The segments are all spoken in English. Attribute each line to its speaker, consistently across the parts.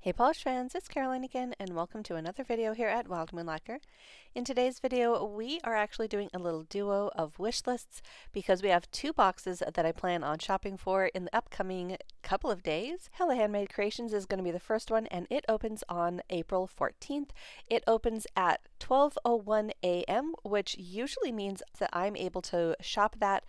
Speaker 1: Hey Polish fans, it's Caroline again, and welcome to another video here at Wild Moon Lacquer. In today's video, we are actually doing a little duo of wish lists because we have two boxes that I plan on shopping for in the upcoming couple of days. Hella Handmade Creations is going to be the first one, and it opens on April 14th. It opens at 12:01 a.m., which usually means that I'm able to shop that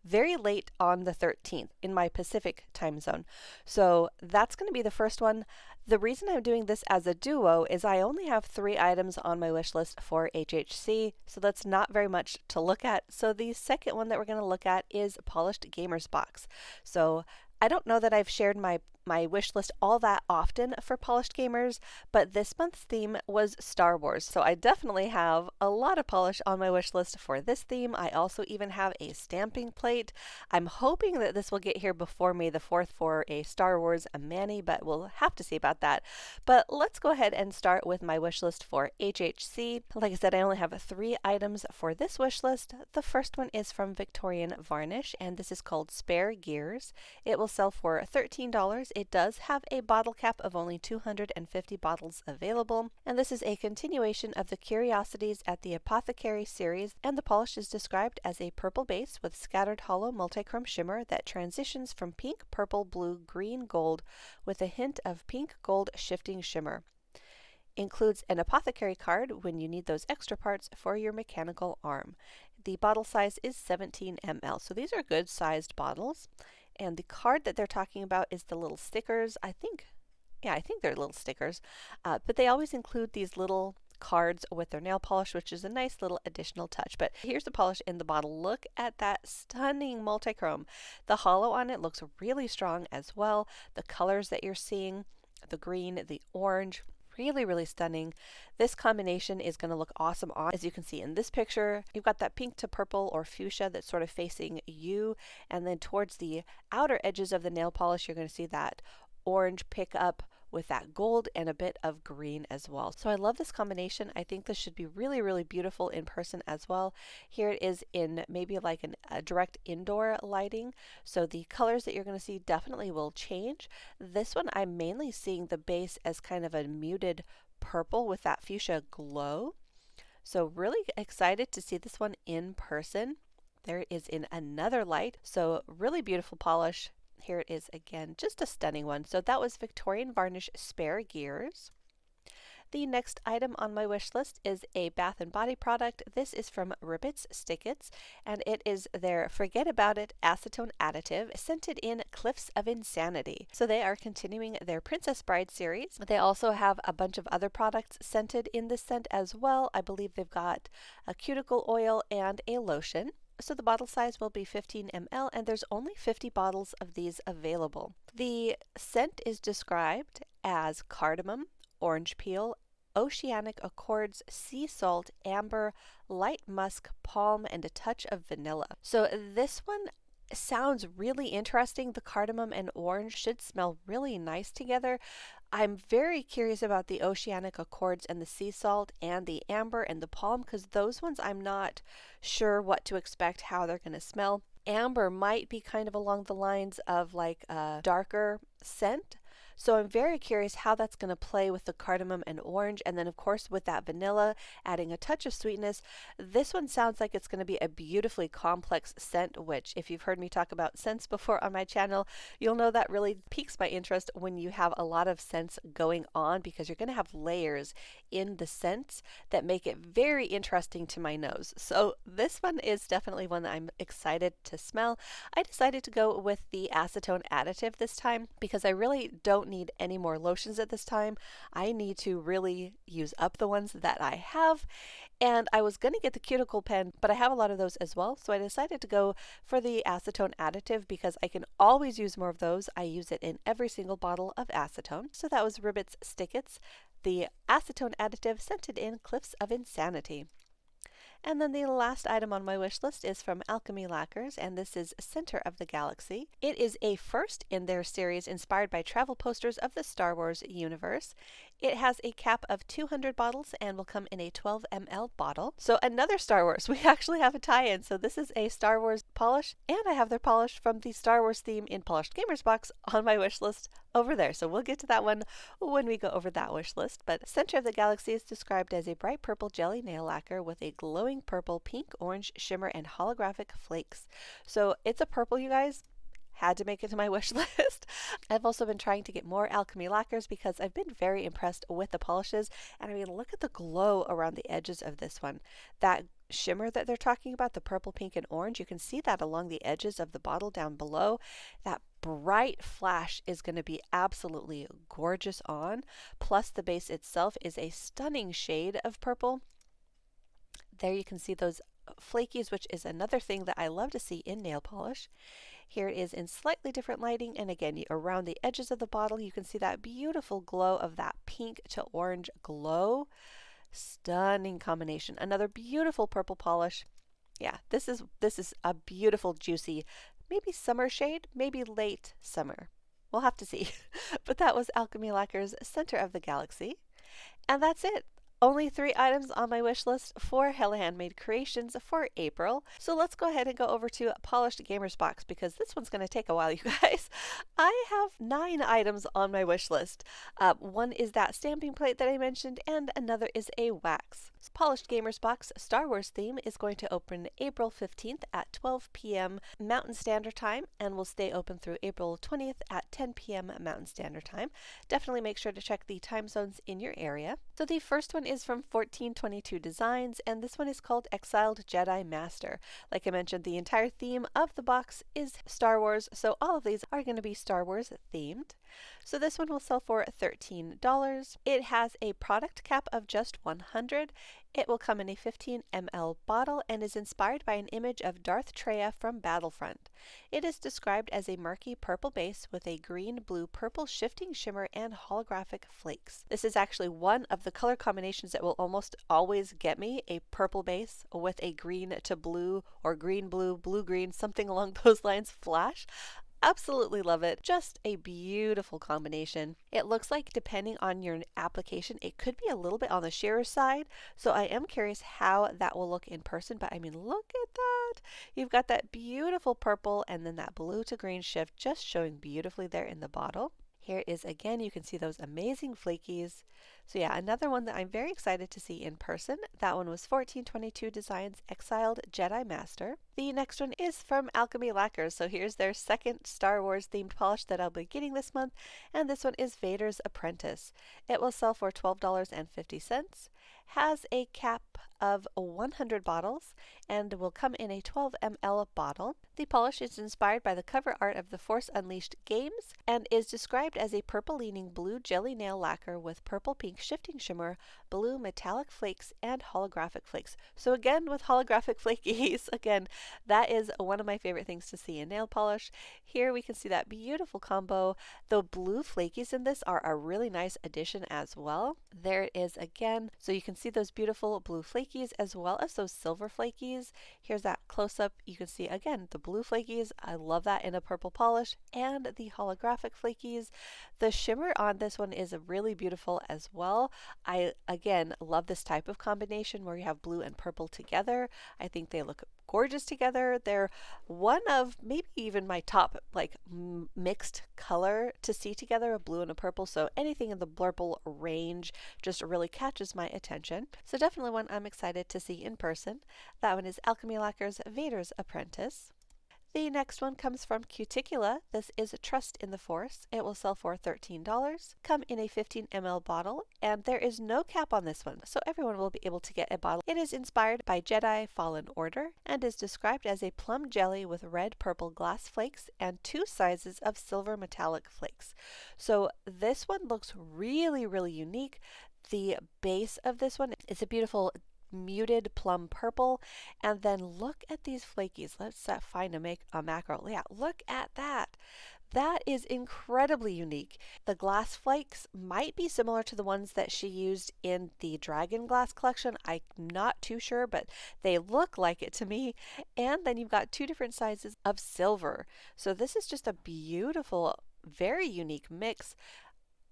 Speaker 1: very late on the 13th in my Pacific time zone. So that's going to be the first one. The reason I'm doing this as a duo is I only have 3 items on my wish list for HHC, so that's not very much to look at. So the second one that we're going to look at is Polished Gamers Box. So I don't know that I've shared my wish list all that often for Polished Gamers, but this month's theme was Star Wars, so I definitely have a lot of polish on my wish list for this theme. I also even have a stamping plate. I'm hoping that this will get here before May the 4th for a Star Wars Mani, but we'll have to see about that. But let's go ahead and start with my wish list for HHC. Like I said, I only have 3 items for this wish list. The first one is from Victorian Varnish, and this is called Spare Gears. It will sell for $13. It does have a bottle cap of only 250 bottles available, and this is a continuation of the Curiosities at the Apothecary series, and the polish is described as a purple base with scattered hollow multichrome shimmer that transitions from pink, purple, blue, green, gold with a hint of pink gold shifting shimmer. Includes an apothecary card when you need those extra parts for your mechanical arm. The bottle size is 17 ml, so these are good sized bottles. And the card that they're talking about is the little stickers. I think they're little stickers, but they always include these little cards with their nail polish, which is a nice little additional touch. But here's the polish in the bottle. Look at that stunning multichrome. The hollow on it looks really strong as well. The colors that you're seeing, the green, the orange, really stunning. This combination is going to look awesome on, as you can see in this picture. You've got that pink to purple or fuchsia that's sort of facing you, and then towards the outer edges of the nail polish you're going to see that orange pick up with that gold and a bit of green as well. So I love this combination. I think this should be really beautiful in person as well. Here it is in maybe like a direct indoor lighting. So the colors that you're going to see definitely will change. This one I'm mainly seeing the base as kind of a muted purple with that fuchsia glow. So really excited to see this one in person. There it is in another light. So really beautiful polish. Here it is again, just a stunning one. So that was Victorian Varnish Spare Gears. The next item on my wish list is a bath and body product. This is from Ribbits Stickets, and it is their Forget About It acetone additive scented in Cliffs of Insanity. So they are continuing their Princess Bride series. They also have a bunch of other products scented in this scent as well. I believe they've got a cuticle oil and a lotion. So the bottle size will be 15 ml, and there's only 50 bottles of these available. The scent is described as cardamom, orange peel, oceanic accords, sea salt, amber, light musk, palm, and a touch of vanilla. So this one sounds really interesting. The cardamom and orange should smell really nice together. I'm very curious about the oceanic accords and the sea salt and the amber and the palm, because those ones I'm not sure what to expect, how they're going to smell. Amber might be kind of along the lines of like a darker scent. So I'm very curious how that's going to play with the cardamom and orange, and then of course with that vanilla adding a touch of sweetness. This one sounds like it's going to be a beautifully complex scent, which if you've heard me talk about scents before on my channel, you'll know that really piques my interest when you have a lot of scents going on, because you're going to have layers in the scents that make it very interesting to my nose. So this one is definitely one that I'm excited to smell. I decided to go with the acetone additive this time because I really don't need any more lotions at this time. I need to really use up the ones that I have, and I was going to get the cuticle pen, but I have a lot of those as well, so I decided to go for the acetone additive because I can always use more of those. I use it in every single bottle of acetone. So that was Ribbits Stickets, the acetone additive scented in Cliffs of Insanity. And then the last item on my wish list is from Alchemy Lacquers, and this is Center of the Galaxy. It is a first in their series inspired by travel posters of the Star Wars universe. It has a cap of 200 bottles and will come in a 12 ml bottle. So another Star Wars. We actually have a tie-in. So this is a Star Wars polish, and I have their polish from the Star Wars theme in Polished Gamers Box on my wish list over there. So we'll get to that one when we go over that wish list. But Center of the Galaxy is described as a bright purple jelly nail lacquer with a glowing purple, pink, orange shimmer and holographic flakes. So it's a purple, you guys. Had to make it to my wish list. I've also been trying to get more alchemy lacquers because I've been very impressed with the polishes. And I mean, look at the glow around the edges of this one. That shimmer that they're talking about, the purple, pink, and orange, you can see that along the edges of the bottle down below. That bright flash is going to be absolutely gorgeous on. Plus the base itself is a stunning shade of purple. There you can see those flakies, which is another thing that I love to see in nail polish. Here it is in slightly different lighting, and again, around the edges of the bottle, you can see that beautiful glow of that pink to orange glow. Stunning combination. Another beautiful purple polish. Yeah, this is a beautiful, juicy, maybe summer shade, maybe late summer. We'll have to see. But that was Alchemy Lacquer's Center of the Galaxy. And that's it. Only 3 items on my wish list for Hella Handmade Creations for April. So let's go ahead and go over to Polished Gamer's Box because this one's going to take a while, you guys. I have 9 items on my wish list. One is that stamping plate that I mentioned, and another is a wax. Polished Gamer's Box Star Wars theme is going to open April 15th at 12 p.m. Mountain Standard Time and will stay open through April 20th at 10 p.m. Mountain Standard Time. Definitely make sure to check the time zones in your area. So the first one is from 1422 Designs, and this one is called Exiled Jedi Master. Like I mentioned, the entire theme of the box is Star Wars, so all of these are going to be Star Wars themed. So this one will sell for $13. It has a product cap of just 100. It will come in a 15 ml bottle and is inspired by an image of Darth Treya from Battlefront. It is described as a murky purple base with a green, blue, purple shifting shimmer and holographic flakes. This is actually one of the color combinations that will almost always get me, a purple base with a green to blue or green, blue, blue, green, something along those lines flash. Absolutely love it. Just a beautiful combination. It looks like depending on your application, it could be a little bit on the sheerer side. So I am curious how that will look in person, but I mean, look at that. You've got that beautiful purple and then that blue to green shift just showing beautifully there in the bottle. Here is again, you can see those amazing flakies. So yeah, another one that I'm very excited to see in person. That one was 1422 Designs Exiled Jedi Master. The next one is from Alchemy Lacquers. So here's their second Star Wars themed polish that I'll be getting this month. And this one is Vader's Apprentice. It will sell for $12.50. Has a cap of 100 bottles and will come in a 12 ml bottle. The polish is inspired by the cover art of the Force Unleashed games and is described as a purple-leaning blue jelly nail lacquer with purple-pink shifting shimmer, blue metallic flakes, and holographic flakes. So again, with holographic flakies, again, that is one of my favorite things to see in nail polish. Here we can see that beautiful combo. The blue flakies in this are a really nice addition as well. There it is again. So you can see those beautiful blue flakies as well as those silver flakies. Here's that close-up. You can see again the blue flakies. I love that in a purple polish, and the holographic flakies. The shimmer on this one is really beautiful as well. I again love this type of combination where you have blue and purple together. I think they look gorgeous together. They're one of maybe even my top like mixed color to see together, a blue and a purple. So anything in the blurple range just really catches my attention. So definitely one I'm excited to see in person. That one is Alchemy Lacquer's Vader's Apprentice. The next one comes from Cuticula. This is Trust in the Force. It will sell for $13. Come in a 15 ml bottle, and there is no cap on this one, so everyone will be able to get a bottle. It is inspired by Jedi Fallen Order and is described as a plum jelly with red purple glass flakes and 2 sizes of silver metallic flakes. So this one looks really, really unique. The base of this one is a beautiful muted plum purple, and then look at these flakies. Let's find a macro. Yeah, look at that. That is incredibly unique. The glass flakes might be similar to the ones that she used in the Dragon Glass collection. I'm not too sure, but they look like it to me. And then you've got 2 different sizes of silver. So this is just a beautiful, very unique mix.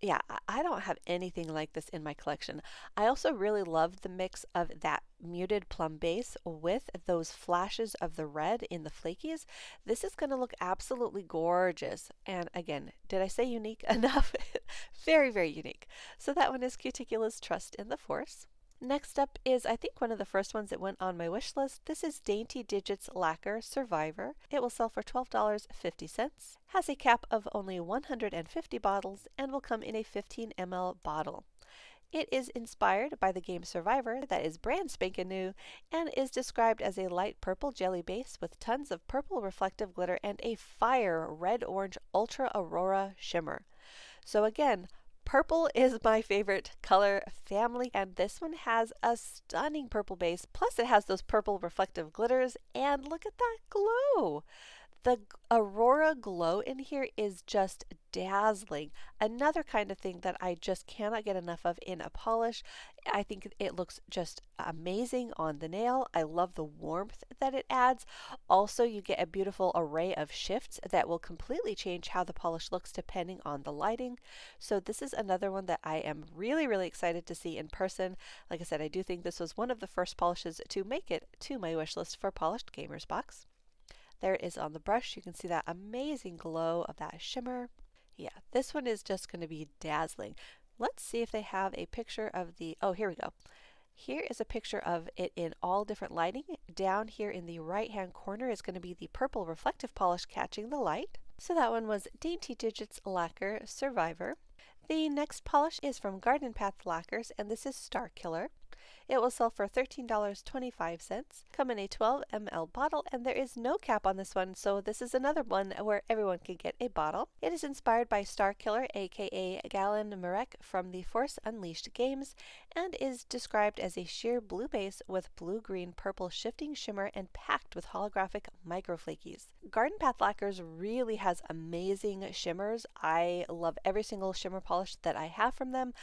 Speaker 1: Yeah, I don't have anything like this in my collection. I also really love the mix of that muted plum base with those flashes of the red in the flakies. This is going to look absolutely gorgeous. And again, did I say unique enough? Very, very unique. So that one is Cuticula's Trust in the Force. Next up is, I think, one of the first ones that went on my wish list. This is Dainty Digits Lacquer Survivor. It will sell for $12.50, has a cap of only 150 bottles, and will come in a 15 ml bottle. It is inspired by the game Survivor, that is brand spanking new, and is described as a light purple jelly base with tons of purple reflective glitter and a fire red-orange ultra aurora shimmer. So again, purple is my favorite color family, and this one has a stunning purple base. Plus it has those purple reflective glitters, and look at that glow. The Aurora glow in here is just dazzling. Another kind of thing that I just cannot get enough of in a polish. I think it looks just amazing on the nail. I love the warmth that it adds. Also, you get a beautiful array of shifts that will completely change how the polish looks depending on the lighting. So this is another one that I am really, really excited to see in person. Like I said, I do think this was one of the first polishes to make it to my wish list for Polished Gamers Box. There it is on the brush. You can see that amazing glow of that shimmer. Yeah, this one is just going to be dazzling. Let's see if they have a picture of the, oh, here we go. Here is a picture of it in all different lighting. Down here in the right hand corner is going to be the purple reflective polish catching the light. So that one was Dainty Digits Lacquer Survivor. The next polish is from Garden Path Lacquers, and this is Star Killer. It will sell for $13.25, come in a 12 ml bottle, and there is no cap on this one, so this is another one where everyone can get a bottle. It is inspired by Star Killer, aka Galen Marek from the Force Unleashed games, and is described as a sheer blue base with blue-green purple shifting shimmer and packed with holographic microflakies. Garden Path Lacquers really has amazing shimmers. I love every single shimmer polish that I have from them.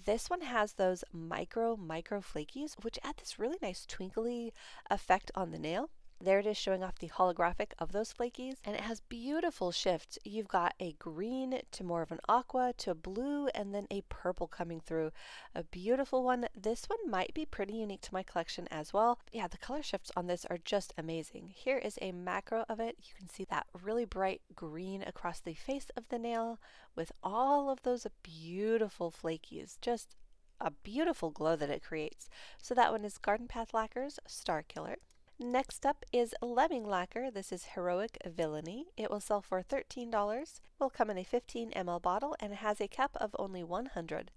Speaker 1: This one has those micro flakies, which add this really nice twinkly effect on the nail. There it is showing off the holographic of those flakies, and it has beautiful shifts. You've got a green to more of an aqua to a blue, and then a purple coming through. A beautiful one. This one might be pretty unique to my collection as well. Yeah, the color shifts on this are just amazing. Here is a macro of it. You can see that really bright green across the face of the nail with all of those beautiful flakies. Just a beautiful glow that it creates. So that one is Garden Path Lacquers Star Killer. Next up is Lemming Lacquer. This is Heroic Villainy. It will sell for $13, will come in a 15 ml bottle, and has a cap of only 100.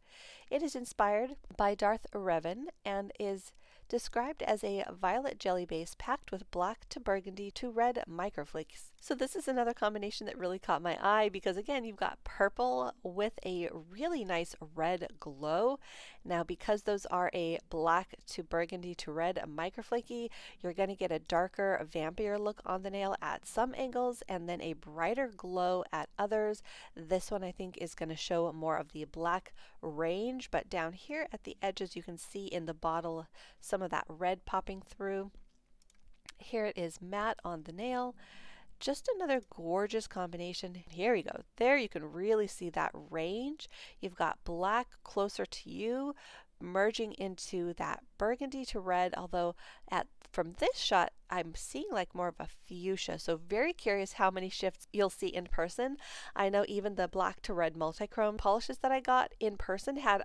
Speaker 1: It is inspired by Darth Revan and is described as a violet jelly base packed with black to burgundy to red microflakes. So this is another combination that really caught my eye because again, you've got purple with a really nice red glow. Now because those are a black to burgundy to red microflaky, you're going to get a darker, vampire look on the nail at some angles and then a brighter glow at others. This one I think is going to show more of the black range, but down here at the edges you can see in the bottle some of that red popping through. Here it is matte on the nail. Just another gorgeous combination. Here we go. There you can really see that range. You've got black closer to you merging into that burgundy to red, although from this shot I'm seeing like more of a fuchsia, so very curious how many shifts you'll see in person. I know even the black to red multichrome polishes that I got in person had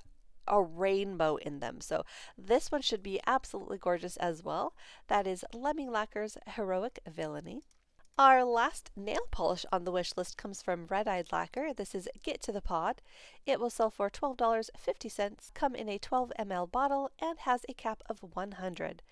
Speaker 1: a rainbow in them, so this one should be absolutely gorgeous as well. That is Lemming Lacquer's Heroic Villainy. Our last nail polish on the wish list comes from Red Eyed Lacquer. This is Get to the Pod. It will sell for $12.50, come in a 12 ml bottle, and has a cap of 100.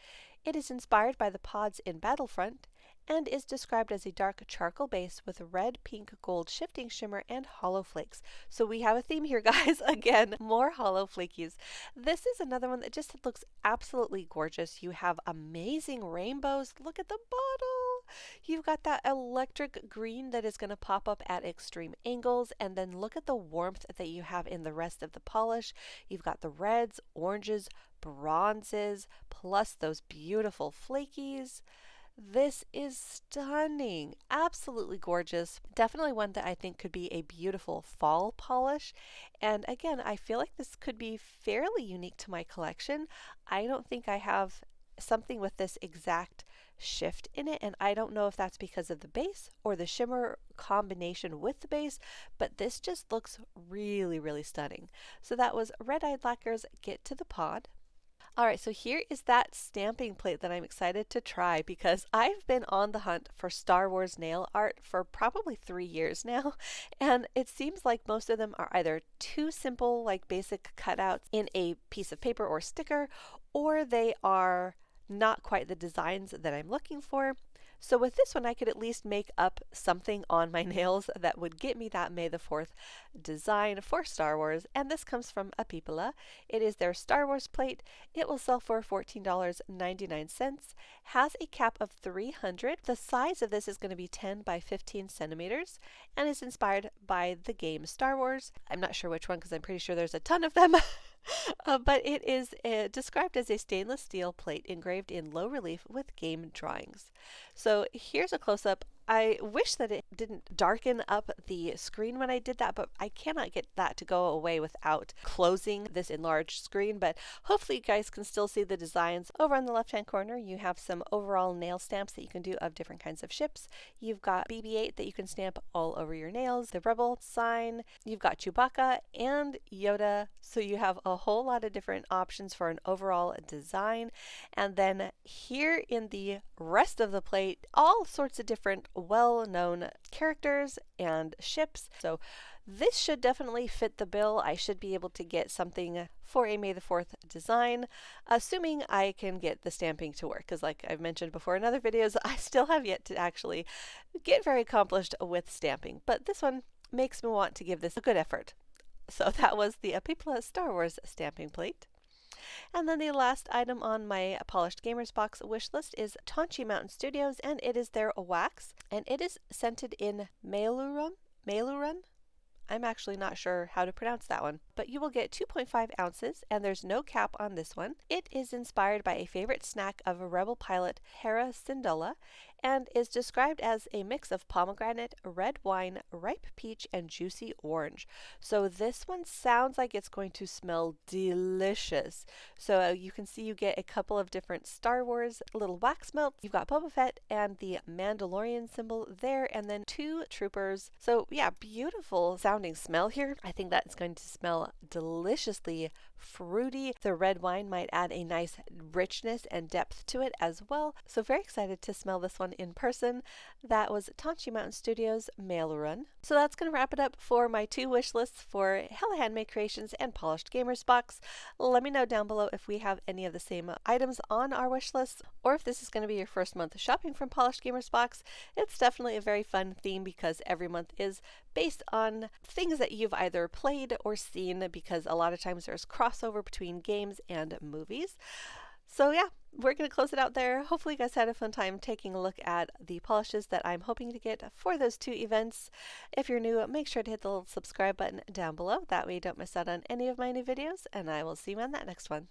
Speaker 1: It is inspired by the pods in Battlefront and is described as a dark charcoal base with red, pink, gold shifting shimmer and hollow flakes. So we have a theme here, guys. Again, more hollow flakies. This is another one that just looks absolutely gorgeous. You have amazing rainbows. Look at the bottle. You've got that electric green that is going to pop up at extreme angles, and then look at the warmth that you have in the rest of the polish. You've got the reds, oranges, bronzes, plus those beautiful flakies. This is stunning, absolutely gorgeous. Definitely one that I think could be a beautiful fall polish. And again, I feel like this could be fairly unique to my collection. I don't think I have something with this exact shift in it, and I don't know if that's because of the base or the shimmer combination with the base, but this just looks really, really stunning. So that was Red Eyed Lacquer's Get to the Pod. Alright, so here is that stamping plate that I'm excited to try because I've been on the hunt for Star Wars nail art for probably 3 years now, and it seems like most of them are either too simple, like basic cutouts in a piece of paper or sticker, or they are not quite the designs that I'm looking for. So with this one, I could at least make up something on my nails that would get me that May the 4th design for Star Wars, and this comes from Apipala. It is their Star Wars plate. It will sell for $14.99, has a cap of 300. The size of this is going to be 10 by 15 centimeters, and is inspired by the game Star Wars. I'm not sure which one because I'm pretty sure there's a ton of them. But it is described as a stainless steel plate engraved in low relief with game drawings. So here's a close-up. I wish that it didn't darken up the screen when I did that, but I cannot get that to go away without closing this enlarged screen. But hopefully you guys can still see the designs. Over on the left-hand corner, you have some overall nail stamps that you can do of different kinds of ships. You've got BB-8 that you can stamp all over your nails, the Rebel sign, you've got Chewbacca and Yoda. So you have a whole lot of different options for an overall design. And then here in the rest of the plate, all sorts of different well-known characters and ships. So this should definitely fit the bill. I should be able to get something for a May the 4th design, assuming I can get the stamping to work, because like I've mentioned before in other videos, I still have yet to actually get very accomplished with stamping, but this one makes me want to give this a good effort. So that was the Apipla Star Wars stamping plate. And then the last item on my Polished Gamers Box wish list is Tonchi Mountain Studios, and it is their wax, and it is scented in Mailuran. I'm actually not sure how to pronounce that one, but you will get 2.5 ounces, and there's no cap on this one. It is inspired by a favorite snack of a rebel pilot, Hera Syndulla, and is described as a mix of pomegranate, red wine, ripe peach, and juicy orange. So this one sounds like it's going to smell delicious. So you can see you get a couple of different Star Wars little wax melts. You've got Boba Fett and the Mandalorian symbol there, and then 2 troopers. So yeah, beautiful sounding smell here. I think that's going to smell deliciously fruity. The red wine might add a nice richness and depth to it as well. So very excited to smell this one in person. That was Tonchi Mountain Studios Mail Run. So that's going to wrap it up for my 2 wish lists for Hella Handmade Creations and Polished Gamers Box. Let me know down below if we have any of the same items on our wish lists, or if this is going to be your first month shopping from Polished Gamers Box. It's definitely a very fun theme because every month is based on things that you've either played or seen, because a lot of times there's crossover between games and movies. So yeah, we're going to close it out there. Hopefully you guys had a fun time taking a look at the polishes that I'm hoping to get for those 2 events. If you're new, make sure to hit the little subscribe button down below. That way you don't miss out on any of my new videos, and I will see you on that next one.